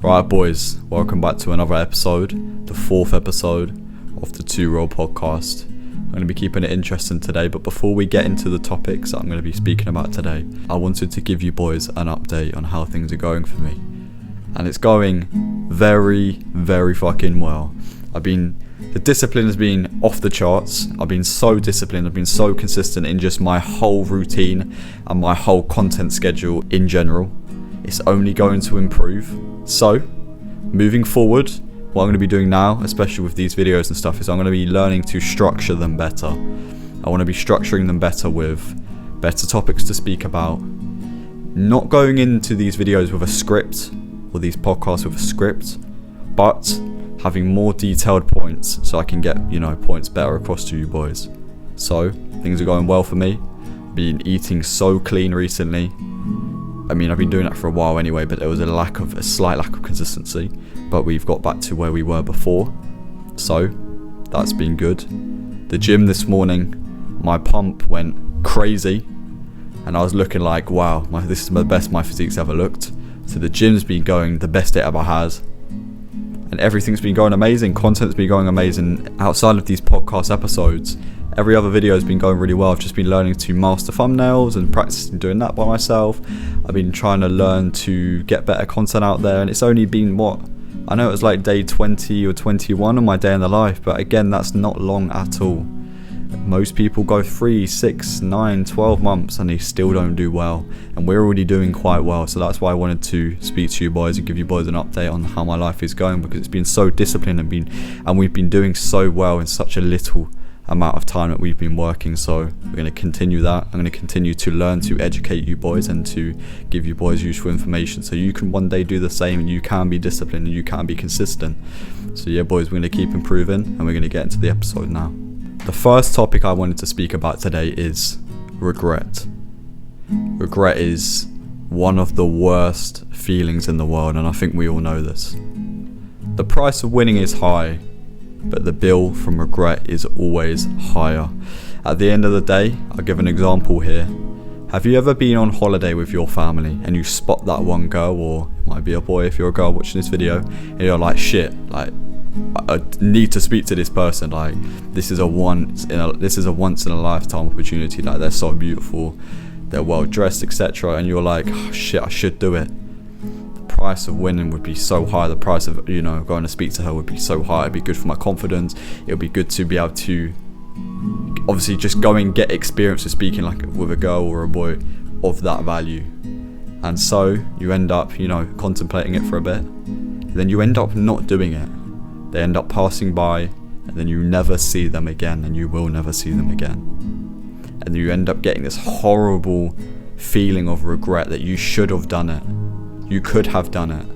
Right, boys, welcome back to another episode, the fourth episode of the Two Roll podcast. I'm going to be keeping it interesting today, but before we get into the topics that I'm going to be speaking about today, I wanted to give you boys an update on how things are going for me. And it's going very, very fucking well. The discipline has been off the charts. I've been so disciplined, I've been so consistent in just my whole routine and my whole content schedule in general. It's only going to improve. So, moving forward, what I'm going to be doing now, especially with these videos and stuff, is I'm going to be learning to structure them better. I want to be structuring them better with better topics to speak about. Not going into these videos with a script, or these podcasts with a script, but having more detailed points so I can get, points better across to you boys. So, things are going well for me. Been eating so clean recently. I've been doing that for a while anyway, but there was a slight lack of consistency, but we've got back to where we were before, so that's been good. The gym this morning, my pump went crazy, and I was looking like, wow, this is the best my physique's ever looked. So the gym's been going the best it ever has, and everything's been going amazing. Content's been going amazing outside of these podcast episodes. Every other video has been going really well. I've just been learning to master thumbnails and practicing doing that by myself. I've been trying to learn to get better content out there, and it's only been I know it was like day 20 or 21 on my day in the life, but again, that's not long at all. Most people go 3, 6, 9, 12 months and they still don't do well, and we're already doing quite well. So that's why I wanted to speak to you boys and give you boys an update on how my life is going, because it's been so disciplined and we've been doing so well in such a little amount of time that we've been working. So we're going to continue that. I'm going to continue to learn to educate you boys and to give you boys useful information so you can one day do the same, and you can be disciplined and you can be consistent. So yeah boys, we're going to keep improving, and we're going to get into the episode now. The first topic I wanted to speak about today is regret. Regret is one of the worst feelings in the world, and I think we all know this. The price of winning is high, but the bill from regret is always higher. At the end of the day, I'll give an example here. Have you ever been on holiday with your family and you spot that one girl, or it might be a boy if you're a girl watching this video, and you're like, shit, I need to speak to this person, this is a once in a lifetime opportunity, they're so beautiful, they're well dressed, etc., and you're like, oh, shit, I should do it. The price of winning would be so high. The price of going to speak to her would be so high. It'd be good for my confidence. It would be good to be able to obviously just go and get experience of speaking with a girl or a boy of that value. And so you end up contemplating it for a bit, then you end up not doing it. They end up passing by, and then you never see them again, and you will never see them again. And you end up getting this horrible feeling of regret that you should have done it. You could have done it,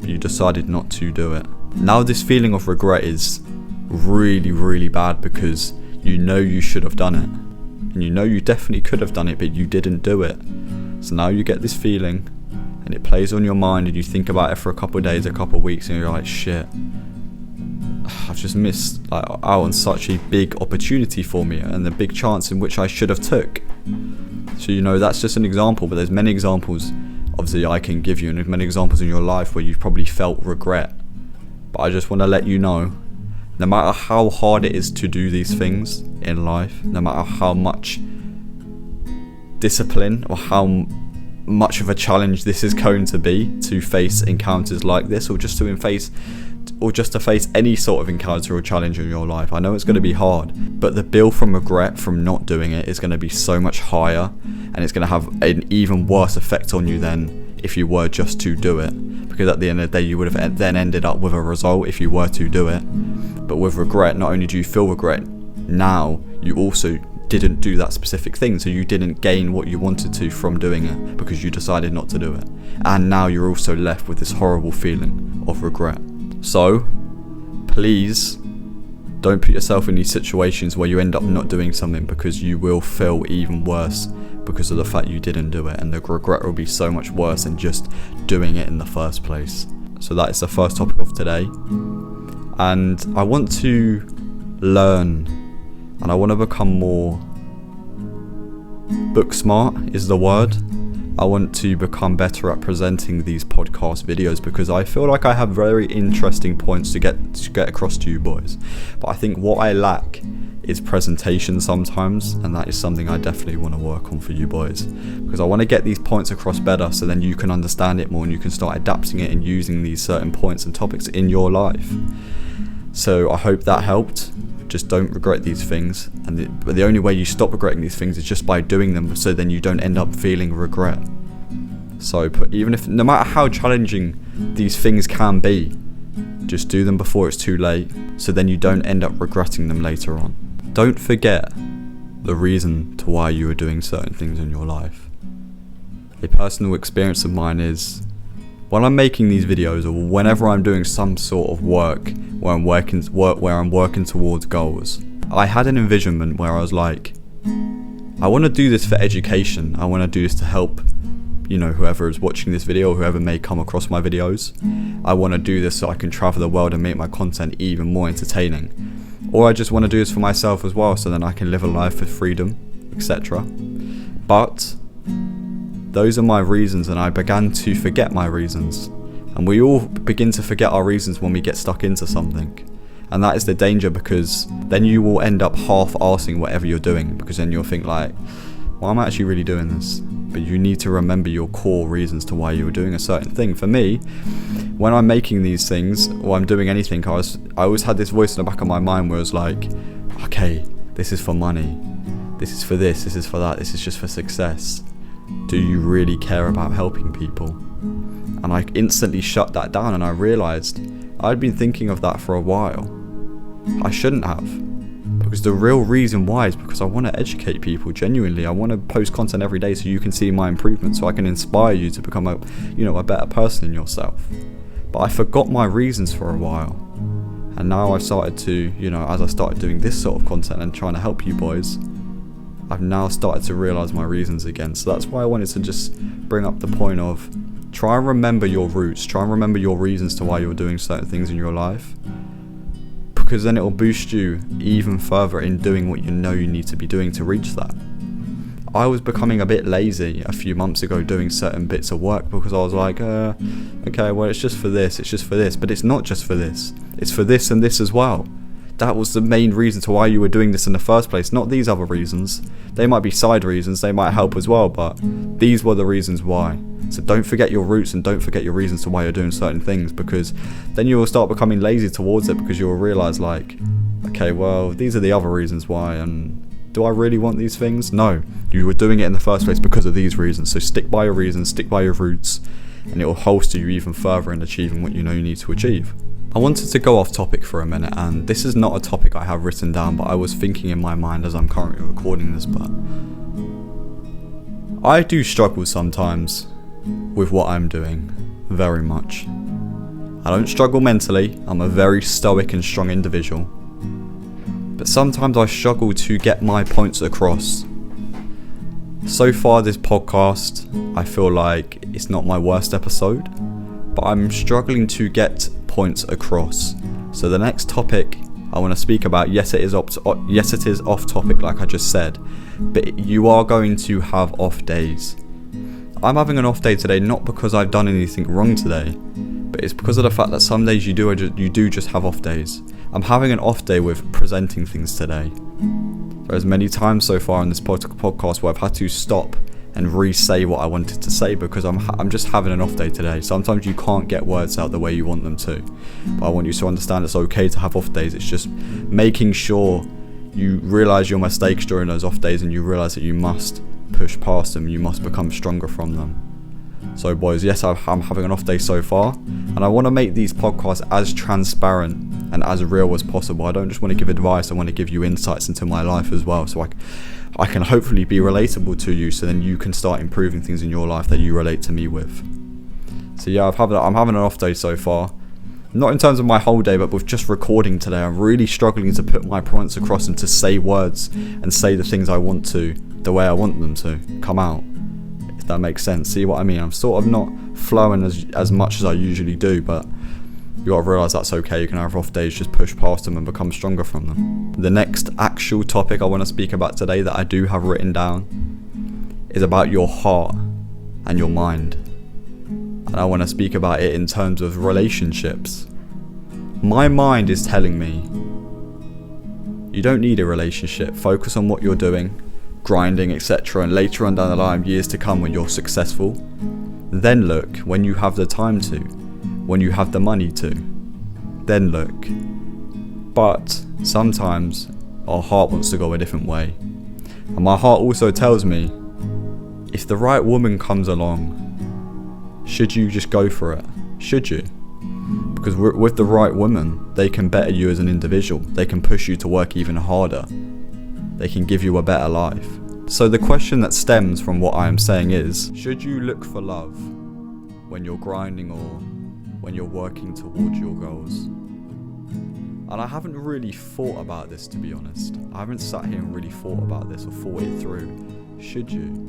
but you decided not to do it. Now this feeling of regret is really, really bad, because you should have done it. And you definitely could have done it, but you didn't do it. So now you get this feeling, and it plays on your mind, and you think about it for a couple of days, a couple of weeks, and you're like, shit, I've just missed out on such a big opportunity for me, and the big chance in which I should have took. So that's just an example, but there's many examples obviously I can give you, and there's many examples in your life where you've probably felt regret. But I just want to let you know, no matter how hard it is to do these things in life, no matter how much discipline or how much of a challenge this is going to be to face encounters like this, or just to face any sort of encounter or challenge in your life. I know it's going to be hard, but the bill from regret from not doing it is going to be so much higher, and it's going to have an even worse effect on you than if you were just to do it, because at the end of the day you would have then ended up with a result if you were to do it. But with regret, not only do you feel regret now, you also didn't do that specific thing, so you didn't gain what you wanted to from doing it because you decided not to do it, and now you're also left with this horrible feeling of regret. So please don't put yourself in these situations where you end up not doing something, because you will feel even worse because of the fact you didn't do it, and the regret will be so much worse than just doing it in the first place. So that is the first topic of today, and I want to learn, and I want to become more book smart is the word, I want to become better at presenting these podcast videos, because I feel like I have very interesting points to get across to you boys. But I think what I lack is presentation sometimes, and that is something I definitely want to work on for you boys, because I want to get these points across better, so then you can understand it more and you can start adapting it and using these certain points and topics in your life. So I hope that helped. Just don't regret these things, and the only way you stop regretting these things is just by doing them, so then you don't end up feeling regret. So even if, no matter how challenging these things can be, just do them before it's too late, so then you don't end up regretting them later on. Don't forget the reason to why you are doing certain things in your life. A personal experience of mine is, when I'm making these videos, or whenever I'm doing some sort of work where I'm working towards goals, I had an envisionment where I was like, I want to do this for education. I want to do this to help, whoever is watching this video, whoever may come across my videos. I want to do this so I can travel the world and make my content even more entertaining. Or I just want to do this for myself as well, so then I can live a life with freedom, etc. But those are my reasons, and I began to forget my reasons. And we all begin to forget our reasons when we get stuck into something. And that is the danger, because then you will end up half-arsing whatever you're doing, because then you'll think like, well, I'm actually really doing this. But you need to remember your core reasons to why you were doing a certain thing. For me, when I'm making these things, or I'm doing anything, I always had this voice in the back of my mind where it was like, okay, this is for money, this is for this is for that, this is just for success. Do you really care about helping people? And I instantly shut that down, and I realised I'd been thinking of that for a while. I shouldn't have, because the real reason why is because I want to educate people genuinely. I want to post content every day so you can see my improvements, so I can inspire you to become a better person in yourself. But I forgot my reasons for a while, and now I've started to, as I started doing this sort of content and trying to help you boys, I've now started to realise my reasons again. So that's why I wanted to just bring up the point of, try and remember your roots, try and remember your reasons to why you're doing certain things in your life, because then it will boost you even further in doing what you know you need to be doing to reach that. I was becoming a bit lazy a few months ago doing certain bits of work, because I was like, okay, well, it's just for this, but it's not just for this, it's for this and this as well. That was the main reason to why you were doing this in the first place, not these other reasons. They might be side reasons, they might help as well, but these were the reasons why. So don't forget your roots, and don't forget your reasons to why you're doing certain things, because then you will start becoming lazy towards it, because you will realise like, okay, well, these are the other reasons why, and do I really want these things? No, you were doing it in the first place because of these reasons. So stick by your reasons, stick by your roots, and it will holster you even further in achieving what you know you need to achieve. I wanted to go off topic for a minute, and this is not a topic I have written down, but I was thinking in my mind as I'm currently recording this, but I do struggle sometimes with what I'm doing, very much. I don't struggle mentally, I'm a very stoic and strong individual, but sometimes I struggle to get my points across. So far this podcast, I feel like it's not my worst episode, but I'm struggling to get points across. So the next topic I want to speak about, yes it is off topic like I just said, but you are going to have off days. I'm having an off day today, not because I've done anything wrong today, but it's because of the fact that some days you do just have off days. I'm having an off day with presenting things today. There's many times so far in this podcast where I've had to stop and re-say what I wanted to say, because I'm just having an off day today. Sometimes you can't get words out the way you want them to, but I want you to understand it's okay to have off days. It's just making sure you realise your mistakes during those off days, and you realise that you must push past them, you must become stronger from them. So boys, yes, I'm having an off day so far, and I want to make these podcasts as transparent and as real as possible. I don't just want to give advice, I want to give you insights into my life as well, so I can hopefully be relatable to you, so then you can start improving things in your life that you relate to me with. So yeah, I'm having an off day so far. Not in terms of my whole day, but with just recording today, I'm really struggling to put my points across and to say words and say the things I want to, the way I want them to come out, if that makes sense. See what I mean? I'm sort of not flowing as much as I usually do, but you gotta realise that's okay. You can have off days, just push past them and become stronger from them. The next actual topic I want to speak about today that I do have written down is about your heart. and your mind. And I want to speak about it in terms of relationships. My mind is telling me, you don't need a relationship. Focus on what you're doing, grinding, etc. And later on down the line, years to come when you're successful, then look when you have the time to, when you have the money to, then look. But sometimes our heart wants to go a different way. And my heart also tells me, if the right woman comes along, should you just go for it? Should you? Because with the right woman, they can better you as an individual. They can push you to work even harder. They can give you a better life. So the question that stems from what I am saying is, should you look for love when you're grinding or when you're working towards your goals? And I haven't really thought about this, to be honest. I haven't sat here and really thought about this or thought it through. Should you?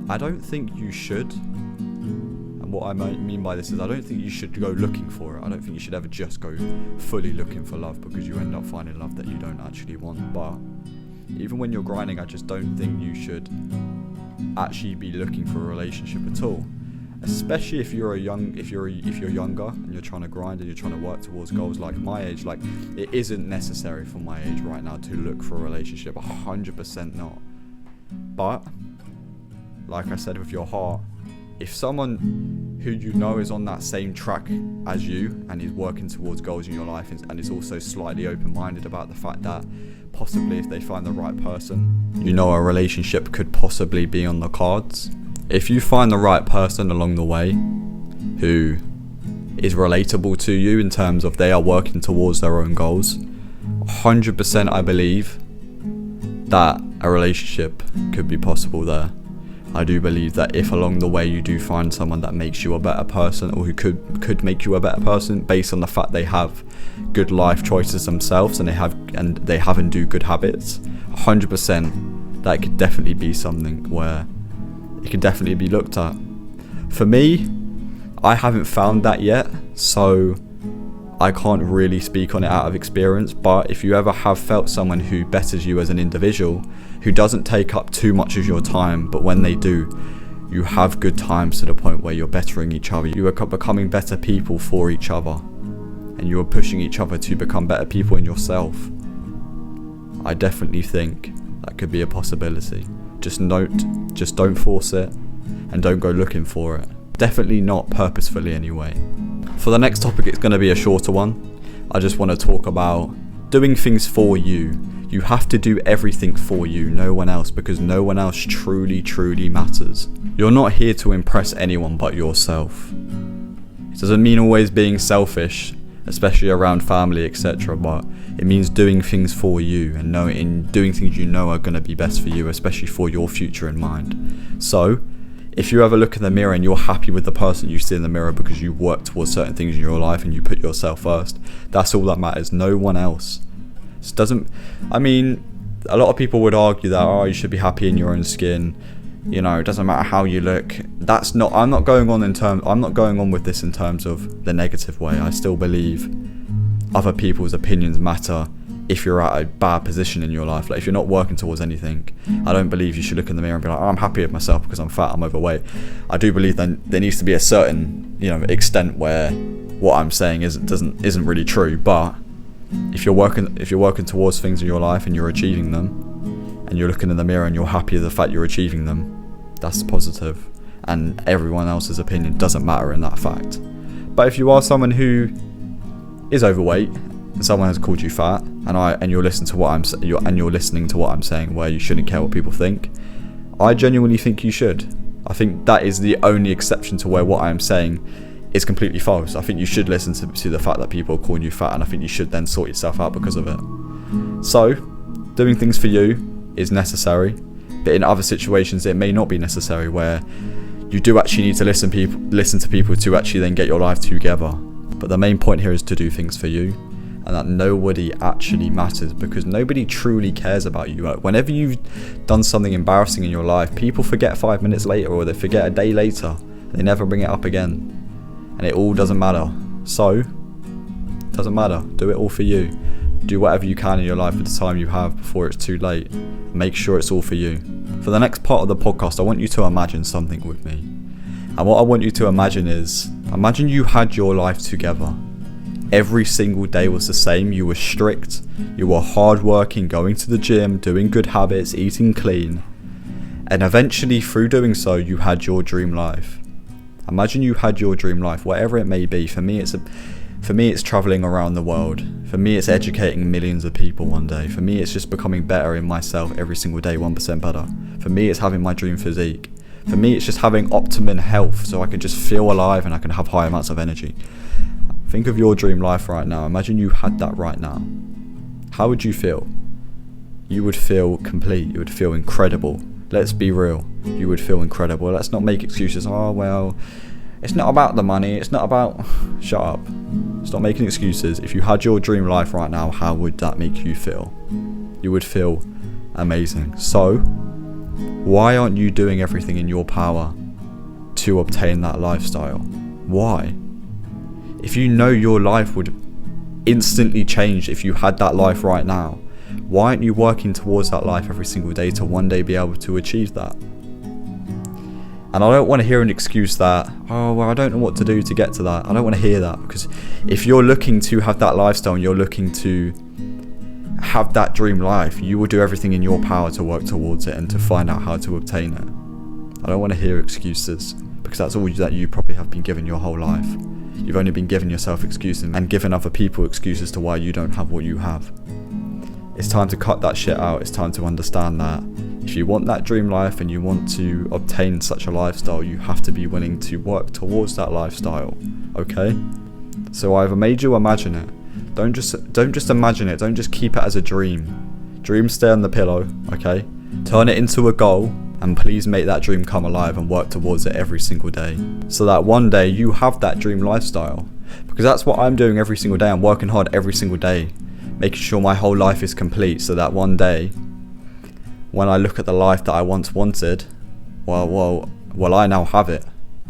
I don't think you should. And what I mean by this is I don't think you should go looking for it. I don't think you should ever just go fully looking for love, because you end up finding love that you don't actually want. But even when you're grinding, I just don't think you should actually be looking for a relationship at all. Especially if you're younger and you're trying to grind and you're trying to work towards goals like my age. Like, it isn't necessary for my age right now to look for a relationship. 100% not. But like I said, with your heart, if someone who you know is on that same track as you and is working towards goals in your life and is also slightly open-minded about the fact that possibly if they find the right person, you know, a relationship could possibly be on the cards. If you find the right person along the way who is relatable to you in terms of they are working towards their own goals, 100% I believe that a relationship could be possible there. I do believe that if along the way you do find someone that makes you a better person, or who could make you a better person based on the fact they have good life choices themselves and they have and do good habits, 100% that could definitely be something where it could definitely be looked at. For me, I haven't found that yet, so I can't really speak on it out of experience. But if you ever have felt someone who betters you as an individual, who doesn't take up too much of your time, but when they do, you have good times to the point where you're bettering each other. You are becoming better people for each other, and you are pushing each other to become better people in yourself. I definitely think that could be a possibility. Just don't force it, and don't go looking for it. Definitely not purposefully anyway. For the next topic, it's going to be a shorter one. I just want to talk about doing things for you. You have to do everything for you, no one else, because no one else truly, truly matters. You're not here to impress anyone but yourself. It doesn't mean always being selfish, especially around family, etc., but it means doing things for you and doing things you know are going to be best for you, especially for your future in mind. So, if you ever look in the mirror and you're happy with the person you see in the mirror because you work towards certain things in your life and you put yourself first, that's all that matters, no one else. A lot of people would argue that, you should be happy in your own skin, you know, it doesn't matter how you look. I'm not going on with this in terms of the negative way. I still believe other people's opinions matter if you're at a bad position in your life. Like, if you're not working towards anything, I don't believe you should look in the mirror and be like, I'm happy with myself because I'm fat, I'm overweight. I do believe that there needs to be a certain, extent where what I'm saying isn't really true. But if you're working towards things in your life and you're achieving them, and you're looking in the mirror and you're happy with the fact you're achieving them, that's positive, and everyone else's opinion doesn't matter in that fact. But if you are someone who is overweight and someone has called you fat, and you're listening to what I'm saying, where you shouldn't care what people think, I genuinely think you should. I think that is the only exception to where what I am saying is completely false. I think you should listen to the fact that people are calling you fat, and I think you should then sort yourself out because of it. So, doing things for you is necessary, but in other situations it may not be necessary, where you do actually need to listen to people to actually then get your life together. But the main point here is to do things for you, and that nobody actually matters, because nobody truly cares about you. Whenever you've done something embarrassing in your life, people forget 5 minutes later, or they forget a day later. They never bring it up again, and it all doesn't matter. So, it doesn't matter. Do it all for you. Do whatever you can in your life at the time you have before it's too late. Make sure it's all for you. For the next part of the podcast, I want you to imagine something with me. And what I want you to imagine is, imagine you had your life together. Every single day was the same. You were strict, you were hardworking, going to the gym, doing good habits, eating clean. And eventually, through doing so, you had your dream life. Imagine you had your dream life, whatever it may be. For me, it's traveling around the world. For me, it's educating millions of people one day. For me, it's just becoming better in myself every single day, 1% better. For me, it's having my dream physique. For me, it's just having optimum health so I can just feel alive and I can have high amounts of energy. Think of your dream life right now. Imagine you had that right now. How would you feel? You would feel complete. You would feel incredible. Let's be real. You would feel incredible. Let's not make excuses. Oh, well, it's not about the money. It's not about... Shut up. Stop making excuses. If you had your dream life right now, how would that make you feel? You would feel amazing. So, why aren't you doing everything in your power to obtain that lifestyle? Why? If you know your life would instantly change if you had that life right now, why aren't you working towards that life every single day to one day be able to achieve that? And I don't want to hear an excuse that, oh, well, I don't know what to do to get to that. I don't want to hear that, because if you're looking to have that lifestyle and you're looking to have that dream life, you will do everything in your power to work towards it and to find out how to obtain it. I don't want to hear excuses, because that's all that you probably have been given your whole life. You've only been giving yourself excuses and giving other people excuses to why you don't have what you have. It's time to cut that shit out. It's time to understand that if you want that dream life and you want to obtain such a lifestyle, you have to be willing to work towards that lifestyle. Okay? So I've made you imagine it. Don't just imagine it. Don't just keep it as a dream. Dreams stay on the pillow, okay? Turn it into a goal, and please make that dream come alive and work towards it every single day, so that one day you have that dream lifestyle. Because that's what I'm doing every single day. I'm working hard every single day, making sure my whole life is complete, so that one day, when I look at the life that I once wanted, well, I now have it.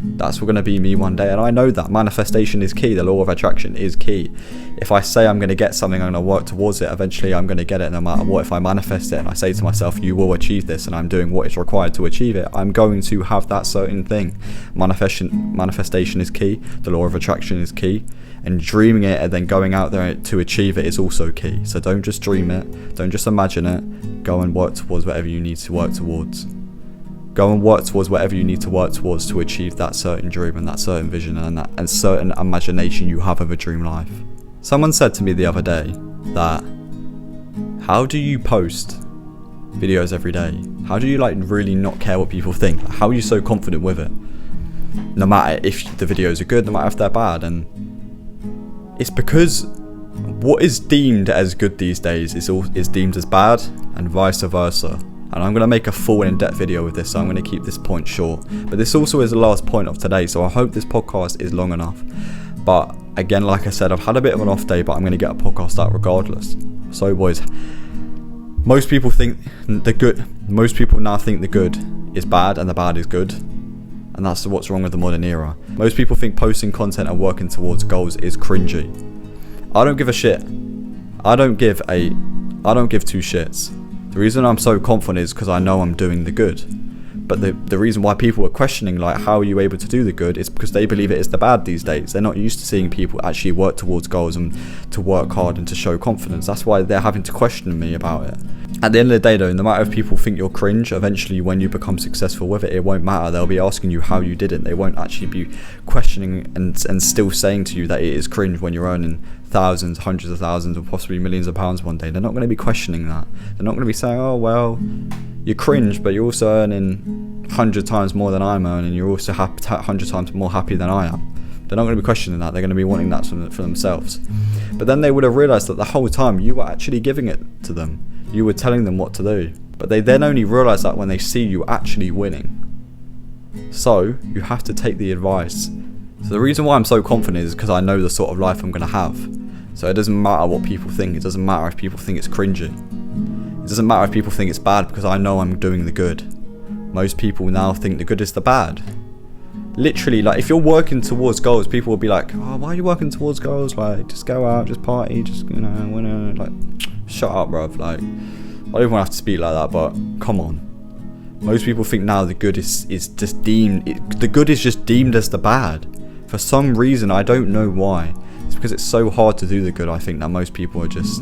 That's going to be me one day, and I know that manifestation is key. The law of attraction is key. If I say I'm going to get something, I'm going to work towards it, eventually I'm going to get it no matter what. If I manifest it and I say to myself, you will achieve this, and I'm doing what is required to achieve it, I'm going to have that certain thing. Manifestation is key. The law of attraction is key, and dreaming it and then going out there to achieve it is also key. So don't just dream it, don't just imagine it, go and work towards whatever you need to work towards. Go and work towards whatever you need to work towards to achieve that certain dream and that certain vision and certain imagination you have of a dream life. Someone said to me the other day that, how do you post videos every day? How do you really not care what people think? How are you so confident with it? No matter if the videos are good, no matter if they're bad. And it's because what is deemed as good these days is deemed as bad, and vice versa. And I'm going to make a full in-depth video with this, so I'm going to keep this point short. But this also is the last point of today, so I hope this podcast is long enough. But again, like I said, I've had a bit of an off day, but I'm going to get a podcast out regardless. So boys, most people now think the good is bad and the bad is good. And that's what's wrong with the modern era. Most people think posting content and working towards goals is cringy. I don't give a shit. I don't give two shits. The reason I'm so confident is because I know I'm doing the good. But the reason why people are questioning, how are you able to do the good, is because they believe it is the bad these days. They're not used to seeing people actually work towards goals and to work hard and to show confidence. That's why they're having to question me about it. At the end of the day though, no matter if people think you're cringe, eventually when you become successful with it, it won't matter. They'll be asking you how you did it. They won't actually be questioning and still saying to you that it is cringe when you're earning thousands, hundreds of thousands, or possibly millions of pounds one day. They're not going to be questioning that. They're not going to be saying, oh well, you're cringe, but you're also earning 100 times more than I'm earning. You're also 100 times more happy than I am. They're not going to be questioning that. They're going to be wanting that for themselves. But then they would have realised that the whole time you were actually giving it to them. You were telling them what to do. But they then only realise that when they see you actually winning. So you have to take the advice. So the reason why I'm so confident is because I know the sort of life I'm going to have. So it doesn't matter what people think. It doesn't matter if people think it's cringy. It doesn't matter if people think it's bad, because I know I'm doing the good. Most people now think the good is the bad. Literally, if you're working towards goals, people will be like, oh, why are you working towards goals? Just go out, just party, just, shut up, bruv. I don't even have to speak like that, but come on. Most people think now the good is just deemed, the good is just deemed as the bad. For some reason, I don't know why. It's because it's so hard to do the good. I think that most people are just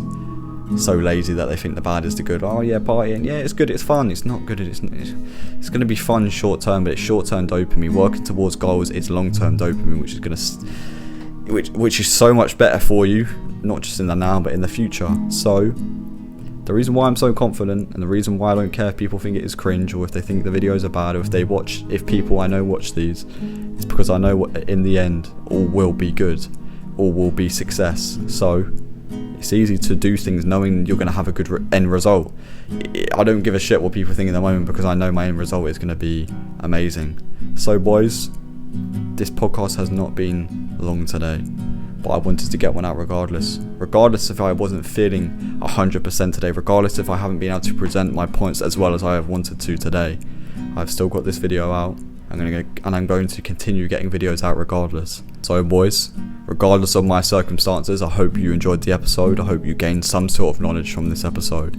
so lazy that they think the bad is the good. Oh yeah, partying, yeah, it's good, it's fun. It's not good, it's going to be fun short term, but it's short term dopamine. Working towards goals, it's long term dopamine, which is going to, which is so much better for you, not just in the now, but in the future. So the reason why I'm so confident, and the reason why I don't care if people think it is cringe, or if they think the videos are bad, or if people I know watch these, is because I know what, in the end, all will be good, all will be success. So it's easy to do things knowing you're going to have a good end result. I don't give a shit what people think in the moment, because I know my end result is going to be amazing. So boys, this podcast has not been long today, but I wanted to get one out regardless if I wasn't feeling 100% today, regardless if I haven't been able to present my points as well as I have wanted to today. I've still got this video out. I'm going to continue getting videos out regardless. So boys, regardless of my circumstances, I hope you enjoyed the episode. I hope you gained some sort of knowledge from this episode.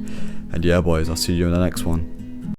And yeah boys, I'll see you in the next one.